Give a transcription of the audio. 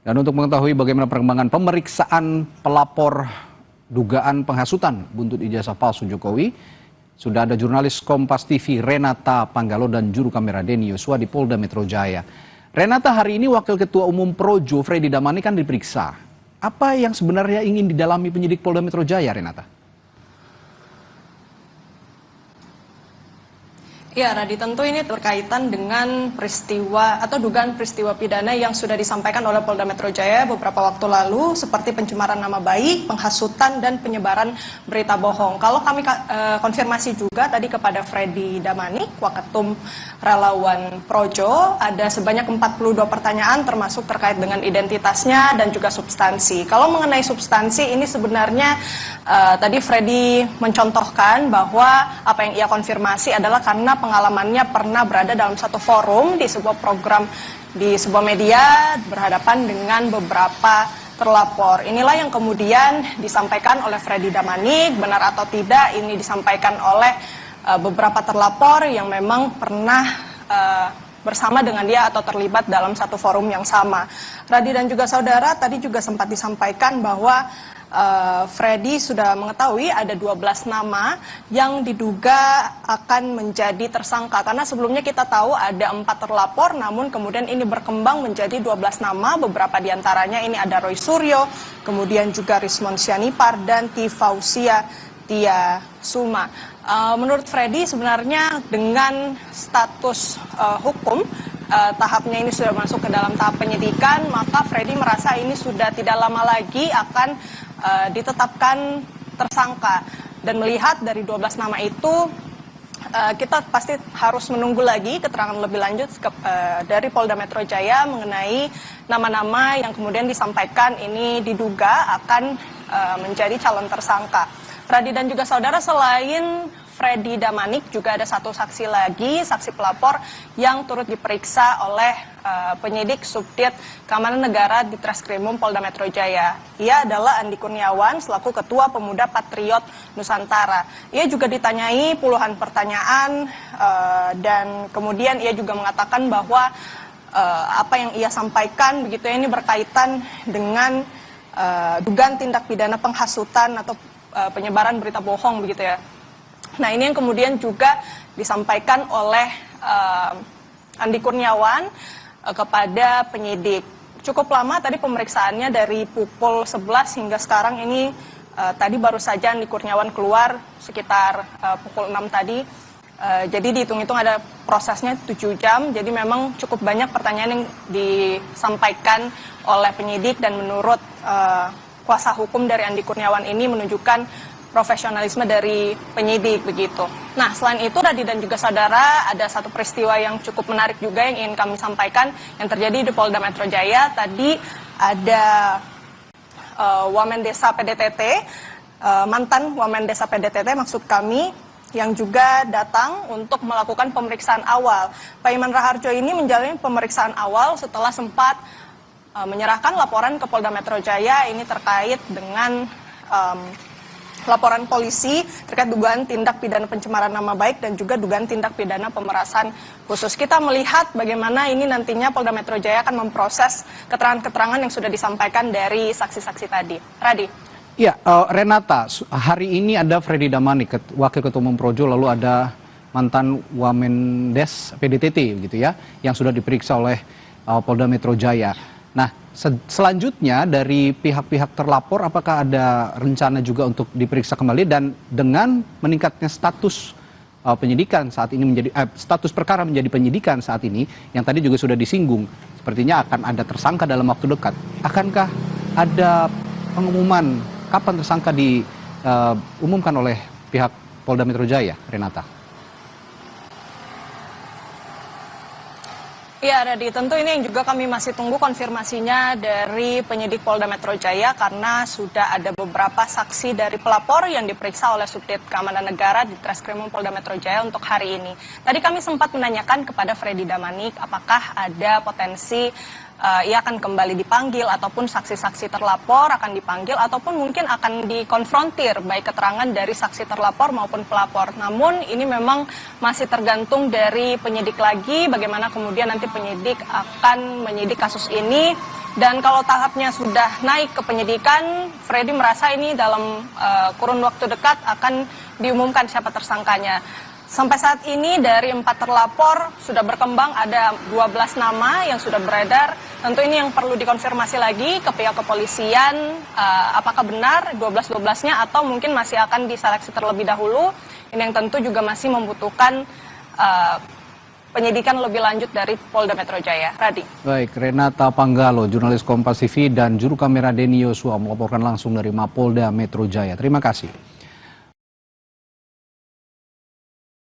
Dan untuk mengetahui bagaimana perkembangan pemeriksaan pelapor dugaan penghasutan buntut ijazah palsu Jokowi, sudah ada jurnalis Kompas TV Renata Panggalo dan juru kamera Denny Yosua di Polda Metro Jaya. Renata, hari ini Wakil Ketua Umum Projo Freddy Damani kan diperiksa. Apa yang sebenarnya ingin didalami penyidik Polda Metro Jaya, Renata? Ya, Radi, tentu ini berkaitan dengan peristiwa atau dugaan peristiwa pidana yang sudah disampaikan oleh Polda Metro Jaya beberapa waktu lalu, seperti pencemaran nama baik, penghasutan, dan penyebaran berita bohong. Kalau kami konfirmasi juga tadi kepada Freddy Damani, Waketum Relawan Projo, ada sebanyak 42 pertanyaan termasuk terkait dengan identitasnya dan juga substansi. Kalau mengenai substansi ini sebenarnya tadi Freddy mencontohkan bahwa apa yang ia konfirmasi adalah karena pengalamannya pernah berada dalam satu forum di sebuah program di sebuah media berhadapan dengan beberapa terlapor. Inilah yang kemudian disampaikan oleh Freddy Damani, benar atau tidak ini disampaikan oleh beberapa terlapor yang memang pernah bersama dengan dia atau terlibat dalam satu forum yang sama. Radi dan juga saudara, tadi juga sempat disampaikan bahwa Freddy sudah mengetahui ada 12 nama yang diduga akan menjadi tersangka. Karena sebelumnya kita tahu ada 4 terlapor, namun kemudian ini berkembang menjadi 12 nama. Beberapa diantaranya ini ada Roy Suryo, kemudian juga Rismon Sianipar, dan Tifausia Tia Suma. Menurut Freddy sebenarnya dengan status hukum, tahapnya ini sudah masuk ke dalam tahap penyidikan, maka Freddy merasa ini sudah tidak lama lagi akan ditetapkan tersangka. Dan melihat dari 12 nama itu, kita pasti harus menunggu lagi keterangan lebih lanjut dari Polda Metro Jaya mengenai nama-nama yang kemudian disampaikan ini diduga akan menjadi calon tersangka. Radi dan juga saudara, selain Freddy Damani juga ada satu saksi lagi, saksi pelapor yang turut diperiksa oleh penyidik Subdit Keamanan Negara di Treskrimum Polda Metro Jaya. Ia adalah Andi Kurniawan selaku Ketua Pemuda Patriot Nusantara. Ia juga ditanyai puluhan pertanyaan dan kemudian ia juga mengatakan bahwa apa yang ia sampaikan begitu ini berkaitan dengan dugaan tindak pidana penghasutan atau penyebaran berita bohong begitu ya. Nah, ini yang kemudian juga disampaikan oleh Andi Kurniawan kepada penyidik. Cukup lama tadi pemeriksaannya dari pukul 11 hingga sekarang ini, tadi baru saja Andi Kurniawan keluar sekitar pukul 6 tadi. Jadi dihitung-hitung ada prosesnya 7 jam, jadi memang cukup banyak pertanyaan yang disampaikan oleh penyidik dan menurut kuasa hukum dari Andi Kurniawan ini menunjukkan profesionalisme dari penyidik begitu. Nah, selain itu Radi dan juga saudara, ada satu peristiwa yang cukup menarik juga yang ingin kami sampaikan yang terjadi di Polda Metro Jaya. Tadi ada Wamen Desa PDTT, mantan Wamen Desa PDTT maksud kami, yang juga datang untuk melakukan pemeriksaan awal. Pak Iman Raharjo ini menjalani pemeriksaan awal setelah sempat menyerahkan laporan ke Polda Metro Jaya ini terkait dengan laporan polisi terkait dugaan tindak pidana pencemaran nama baik dan juga dugaan tindak pidana pemerasan khusus. Kita melihat bagaimana ini nantinya Polda Metro Jaya akan memproses keterangan-keterangan yang sudah disampaikan dari saksi-saksi tadi. Radi. Ya, Renata, hari ini ada Freddy Damani, Wakil Ketua Umum Projo, lalu ada mantan Wamendes PDTT gitu ya, yang sudah diperiksa oleh Polda Metro Jaya. Nah, selanjutnya dari pihak-pihak terlapor, apakah ada rencana juga untuk diperiksa kembali dan dengan meningkatnya status penyidikan saat ini menjadi status perkara menjadi penyidikan saat ini yang tadi juga sudah disinggung, sepertinya akan ada tersangka dalam waktu dekat. Akankah ada pengumuman kapan tersangka diumumkan oleh pihak Polda Metro Jaya, Renata? Ya, Radi, tentu ini yang juga kami masih tunggu konfirmasinya dari penyidik Polda Metro Jaya karena sudah ada beberapa saksi dari pelapor yang diperiksa oleh Subdit Keamanan Negara di Treskrimum Polda Metro Jaya untuk hari ini. Tadi kami sempat menanyakan kepada Freddy Damani apakah ada potensi ia akan kembali dipanggil ataupun saksi-saksi terlapor akan dipanggil ataupun mungkin akan dikonfrontir baik keterangan dari saksi terlapor maupun pelapor. Namun ini memang masih tergantung dari penyidik lagi bagaimana kemudian nanti penyidik akan menyidik kasus ini Dan kalau tahapnya sudah naik ke penyidikan, Freddy merasa ini dalam kurun waktu dekat akan diumumkan siapa tersangkanya. Sampai saat ini dari 4 terlapor sudah berkembang ada 12 nama yang sudah beredar. Tentu ini yang perlu dikonfirmasi lagi ke pihak kepolisian, apakah benar 12-12-nya atau mungkin masih akan diseleksi terlebih dahulu. Ini yang tentu juga masih membutuhkan penyidikan lebih lanjut dari Polda Metro Jaya. Radi. Baik, Renata Panggalo, jurnalis Kompas TV dan juru kamera Denny Yosua melaporkan langsung dari Mapolda Metro Jaya. Terima kasih.